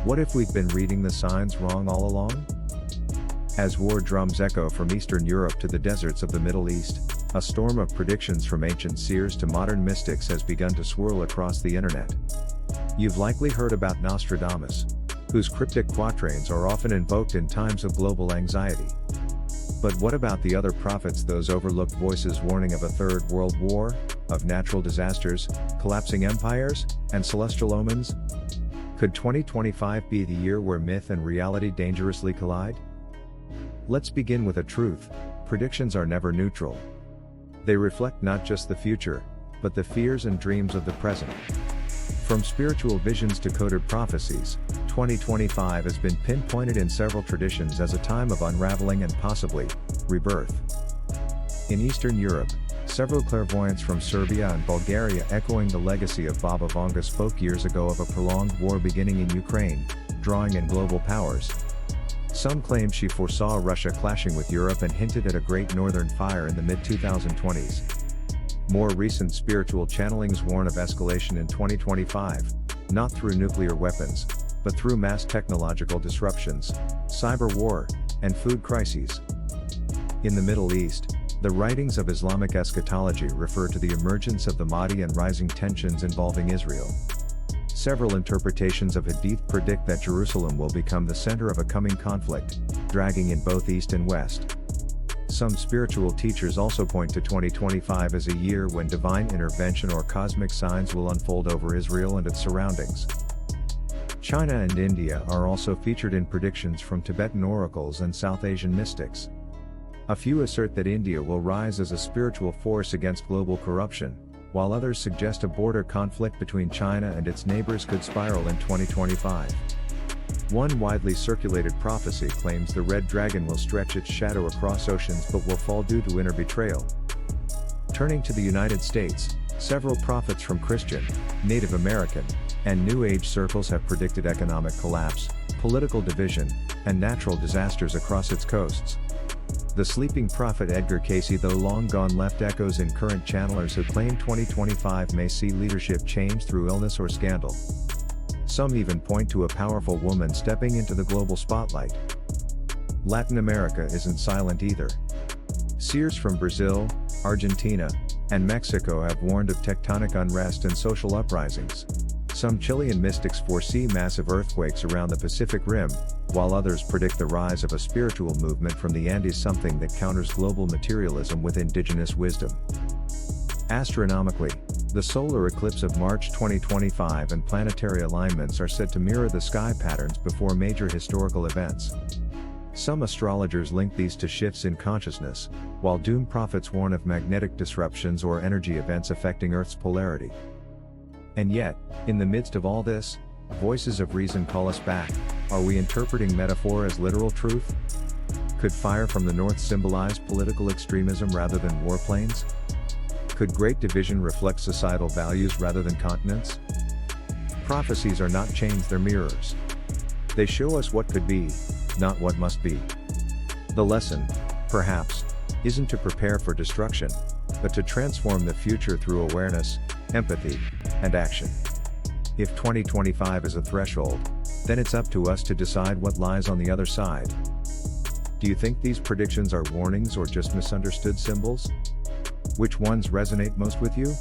What if we'd been reading the signs wrong all along? As war drums echo from Eastern Europe to the deserts of the Middle East, a storm of predictions from ancient seers to modern mystics has begun to swirl across the internet. You've likely heard about Nostradamus, whose cryptic quatrains are often invoked in times of global anxiety. But what about the other prophets, those overlooked voices warning of a third world war, of natural disasters, collapsing empires, and celestial omens? Could 2025 be the year where myth and reality dangerously collide? Let's begin with a truth: predictions are never neutral. They reflect not just the future, but the fears and dreams of the present. From spiritual visions to coded prophecies, 2025 has been pinpointed in several traditions as a time of unraveling and possibly rebirth. In Eastern Europe, several clairvoyants from Serbia and Bulgaria, echoing the legacy of Baba Vanga, spoke years ago of a prolonged war beginning in Ukraine, drawing in global powers. Some claim she foresaw Russia clashing with Europe and hinted at a great northern fire in the mid-2020s. More recent spiritual channelings warn of escalation in 2025, not through nuclear weapons, but through mass technological disruptions, cyber war, and food crises. In the Middle East, the writings of Islamic eschatology refer to the emergence of the Mahdi and rising tensions involving Israel. Several interpretations of Hadith predict that Jerusalem will become the center of a coming conflict, dragging in both East and West. Some spiritual teachers also point to 2025 as a year when divine intervention or cosmic signs will unfold over Israel and its surroundings. China and India are also featured in predictions from Tibetan oracles and South Asian mystics. A few assert that India will rise as a spiritual force against global corruption, while others suggest a border conflict between China and its neighbors could spiral in 2025. One widely circulated prophecy claims the red dragon will stretch its shadow across oceans but will fall due to inner betrayal. Turning to the United States, several prophets from Christian, Native American, and New Age circles have predicted economic collapse, political division, and natural disasters across its coasts. The sleeping prophet Edgar Cayce, though long gone, left echoes in current channelers who claim 2025 may see leadership change through illness or scandal. Some even point to a powerful woman stepping into the global spotlight. Latin America isn't silent either. Seers from Brazil, Argentina, and Mexico have warned of tectonic unrest and social uprisings. Some Chilean mystics foresee massive earthquakes around the Pacific Rim, while others predict the rise of a spiritual movement from the Andes, something that counters global materialism with indigenous wisdom. Astronomically, the solar eclipse of March 2025 and planetary alignments are said to mirror the sky patterns before major historical events. Some astrologers link these to shifts in consciousness, while doom prophets warn of magnetic disruptions or energy events affecting Earth's polarity. And yet, in the midst of all this, voices of reason call us back. Are we interpreting metaphor as literal truth? Could fire from the north symbolize political extremism rather than warplanes? Could great division reflect societal values rather than continents? Prophecies are not chains, they're mirrors. They show us what could be, not what must be. The lesson, perhaps, isn't to prepare for destruction, but to transform the future through awareness, empathy, and action. If 2025 is a threshold, then it's up to us to decide what lies on the other side. Do you think these predictions are warnings or just misunderstood symbols? Which ones resonate most with you?